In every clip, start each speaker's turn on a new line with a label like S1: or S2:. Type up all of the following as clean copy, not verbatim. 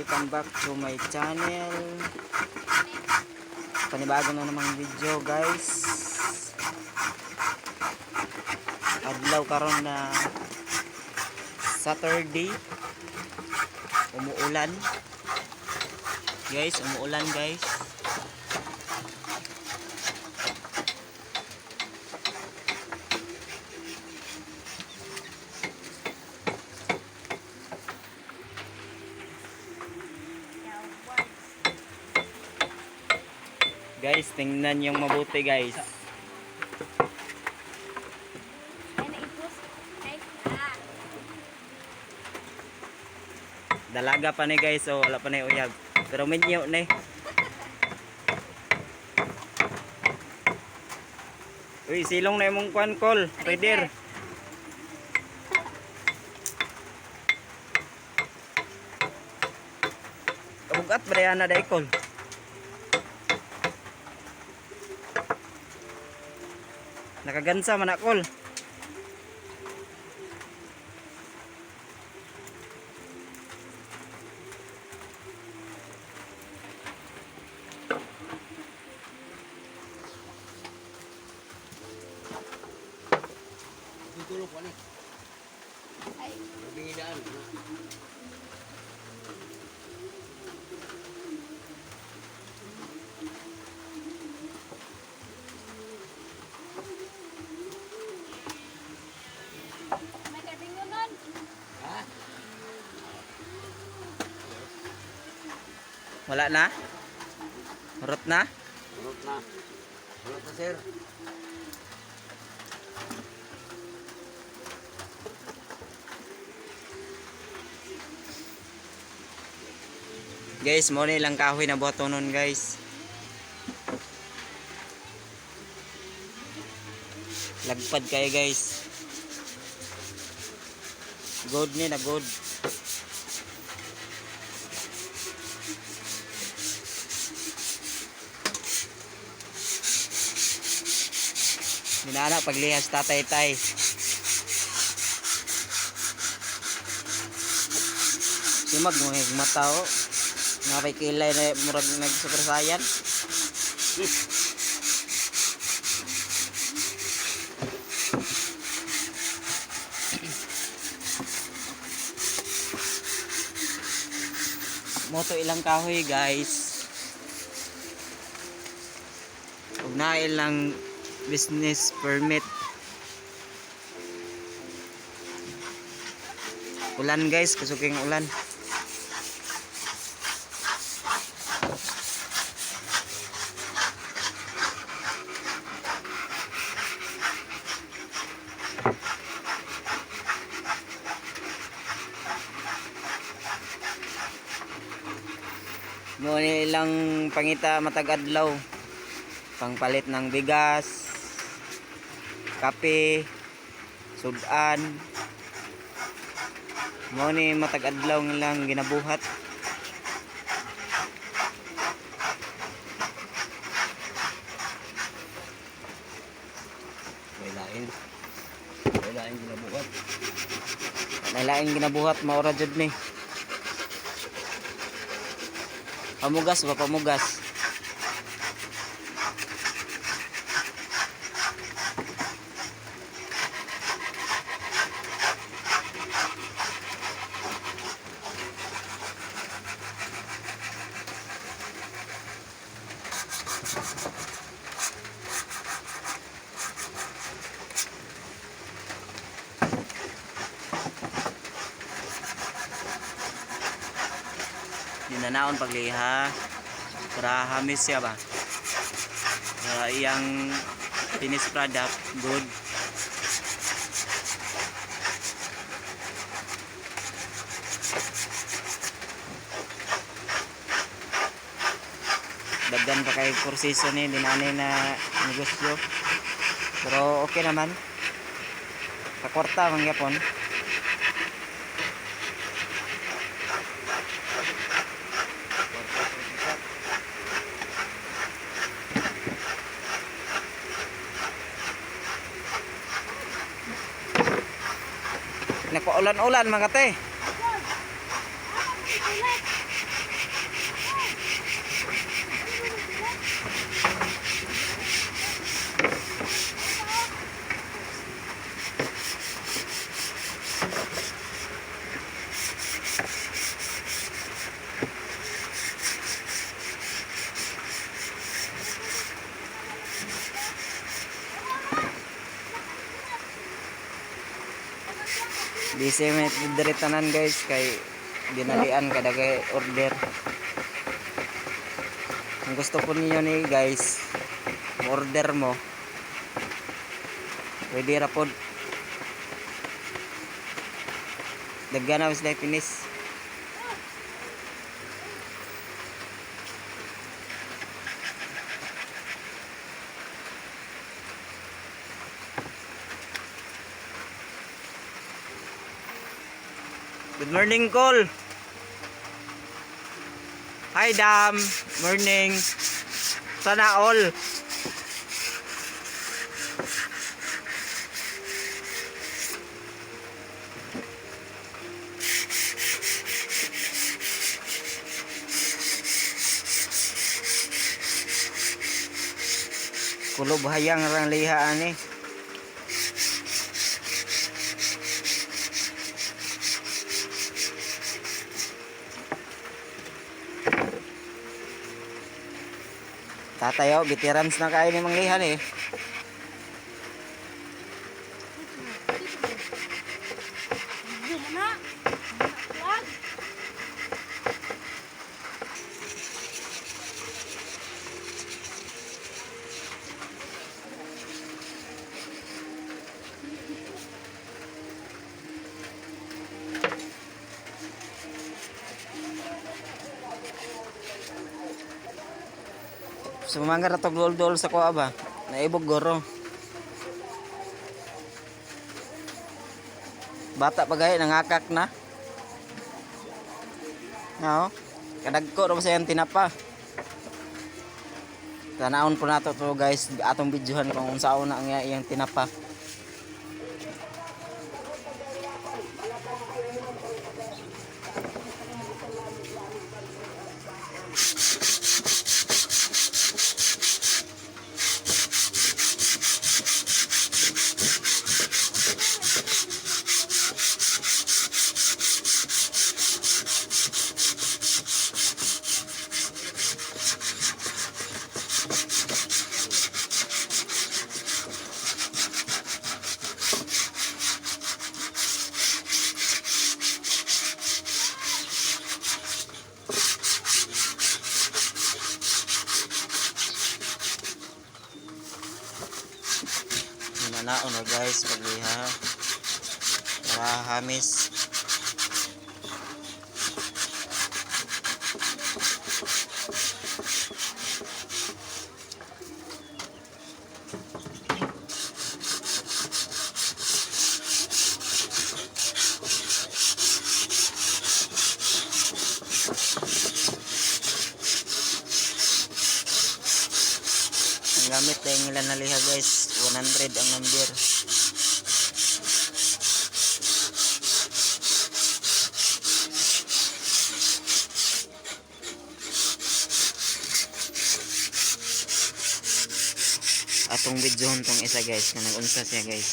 S1: welcome back to my channel. Panibago na namang video guys. Adlaw karon na Saturday. Umuulan guys, umuulan guys. Guys, tingnan yung mabuti guys. Dalaga pa ni guys, so wala pa na uyab. Pero medyo na. Uy, silong na imong kwan kol, Raider. Kabugat ba yan na day kol? Nakagansa man akol.
S2: Tutulog ko ni. Ay, bibigidaan.
S1: Wala na? Urot na?
S2: Urot na. Urot na sir.
S1: Guys, mo na ilang kahoy na buhato nun guys. Lagpad kayo guys. Good ni na good. Minana paglihas tatay-tay. Simag mo yung mata o. Nga may kilay na murag nag-super saiyan. Moto ilang kahoy guys. Huwag na ilang business permit. Ulan guys, kasuking ulan. Mo ni ilang pangita matag adlaw. Pangpalit ng bigas, kape, sudan. Mo ni matag adlaw nilang ginabuhat.
S2: Wala ginabuhat.
S1: Nailaing ginabuhat maura jud ni. Pamugas ba pamugas? Dinanaon pagliha para hamis siya ba, para iyang finished product good. Dagdan pa kay kursiso ni dinanay na negosyo, pero okay naman, kakwarta mangyapon. Nagpaulan-ulan mga te. Busy may diri tanan guys kay ginalian kada kay order. Kung gusto po niyo ni guys, order mo. Pwede ra pod. Daghan na sila finish. Good morning, Cole. Hi, Dam. Morning. Sana all. Kulob hayang rang liha ani. Tatayo, veterans na kayo ni manglihan eh. Sumangga na to dol sa kuha ba? Naibog goro. Bata pa gaya, nangakak na. No? Kadagko ro sa yung tinapa. Tanaon po nato to guys, atong videohan kung unsaon na ang iyang tinapa. Nanaon na guys pagliha para hamis. Ang gamit na yung ilan na liha guys, 100 ang number. Atong videohon tong isa guys, na nag-unsa siya guys.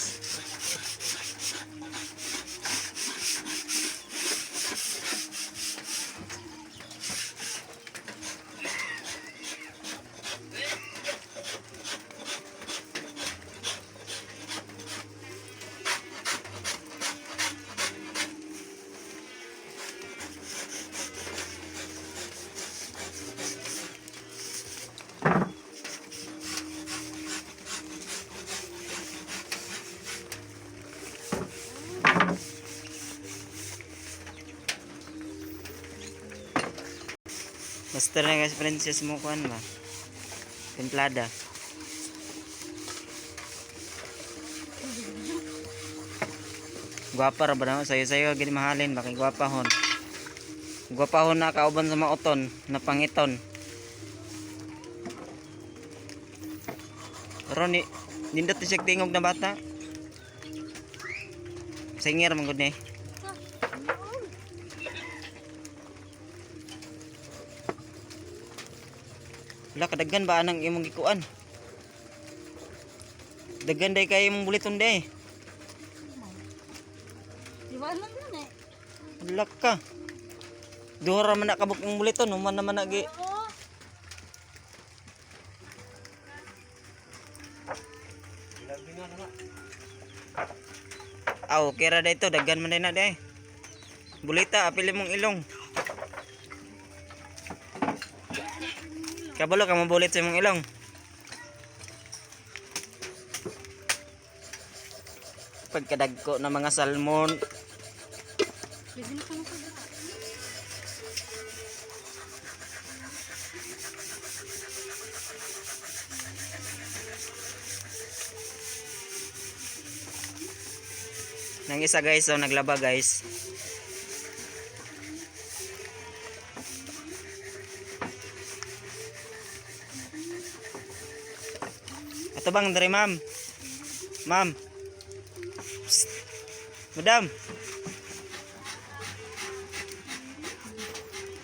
S1: Basta na guys, princess mo kuan ba? Templada. Gwapa ra ba na sayo gini mahalin bakit gwapahon. Gwapahon na kauban sa mauton na pangiton. Pero ni nindot siya tingog na bata. Singer man gud ni. Wala kadaghan ba anang imong gikuan? Daghan day kay imong buliton day.
S3: Di ba lang yan eh?
S1: Wala ka. Duha ra man na kabuk imong buliton, human naman na gi.
S3: Oo.
S1: Aw, kira dito daghan man din na day. Bulita, apili mong ilong. Kabalo ka mo bulit sa imong ilong. Pagkadagko na mga salmon.
S3: Pwede na kang pag
S1: Nang isa guys, so naglaba guys. Ato bang dari ma'am? Ma'am. Psst. Madam.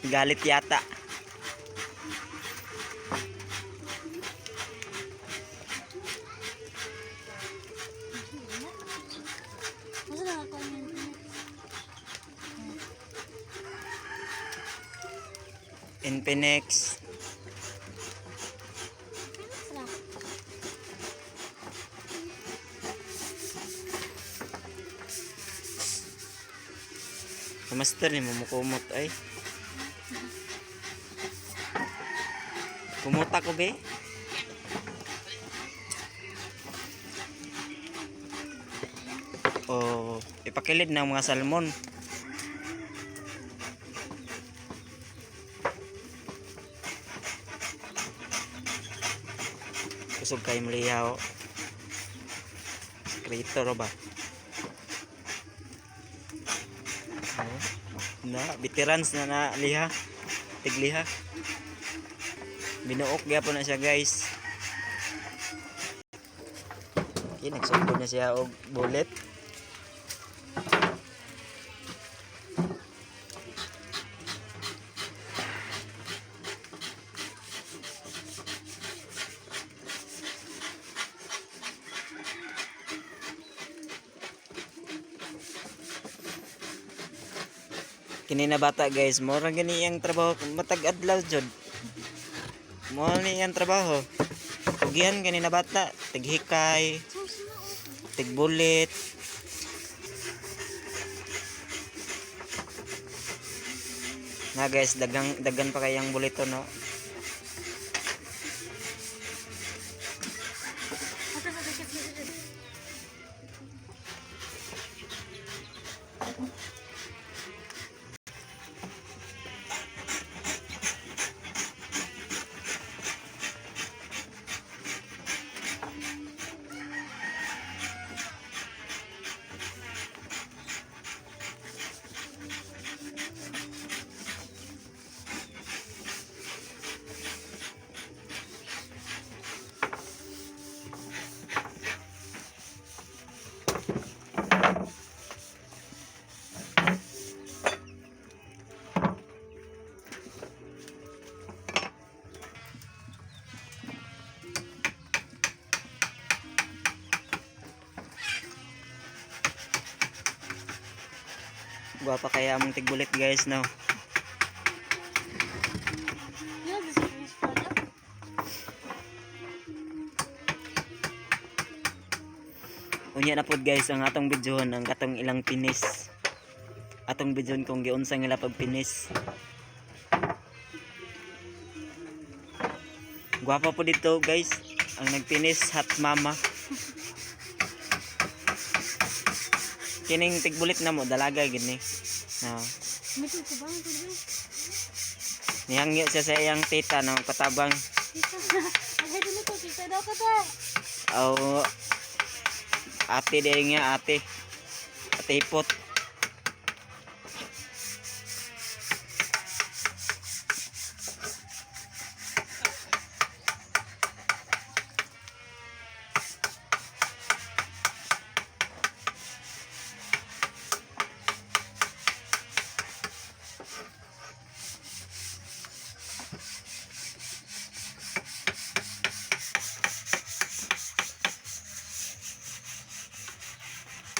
S1: Galit yata.
S3: Masa na ako yun?
S1: Infinix.
S3: Sarap.
S1: Kamaster ni mumukumot ay. Kumot ako be. Oh, ipakilid ng mga salmon. Kusog kay malihaw. Krito ro ba? Oh, na veterans na liha. Tigliha. Binuok gyapon na siya guys. Okay, nagsugod na siya og bullet. Kini na bata guys, mura gani ang trabaho matag adlaw jud. Mo ni ang trabaho. Tugian gani na bata, tighikay, tigbulit. Na guys, dagan pa kayang bulito no. Guwapa kaya among tigbulit guys no.
S3: Yeah, this is fish product.
S1: Unya na pod guys ang atong bidyuhon ang katong ilang pinis. Atong bidyuhon kung giunsa nila pag pinis. Guwapa po dito guys ang nagpinis hot mama. Kining tigbulit na mo dalaga gid ni. No.
S3: Mito ko bang kudo?
S1: Nihangyo siya sa iyang tita na katabang.
S3: Agay dito ko kita daw ka ta.
S1: Aw ate dahil nga ate. Ate hipot.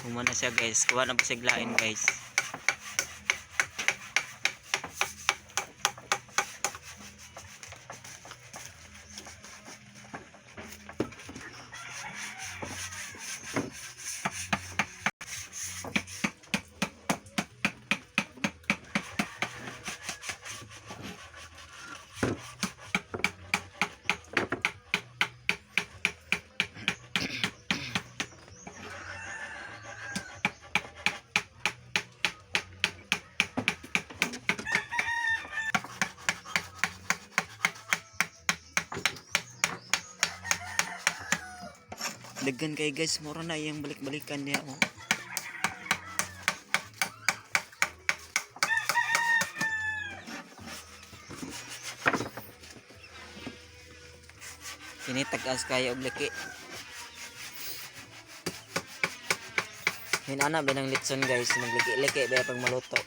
S1: Humana siya guys, kuha na po siglain guys. Daghan kay guys, mura na iyang balik-balikan niya. Oh. Kini tag-as kayo og liki. Hinana ba ng litson guys, nagliki-liki ba pag maluto.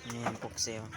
S1: Ayan, pukse oh.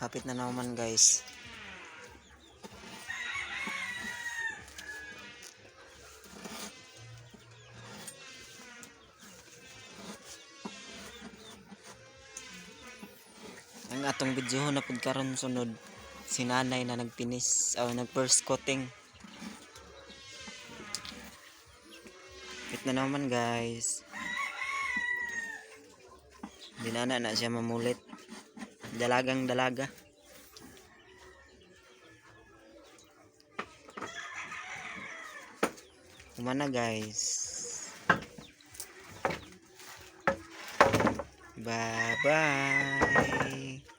S1: Kapit na naman guys. Ang atong video na pud karon sunod si nanay na nagpinis o nag first coating. Kapit na naman guys. Hindi na siya mamulit. Dalagang dalaga. Kumana guys. Bye bye.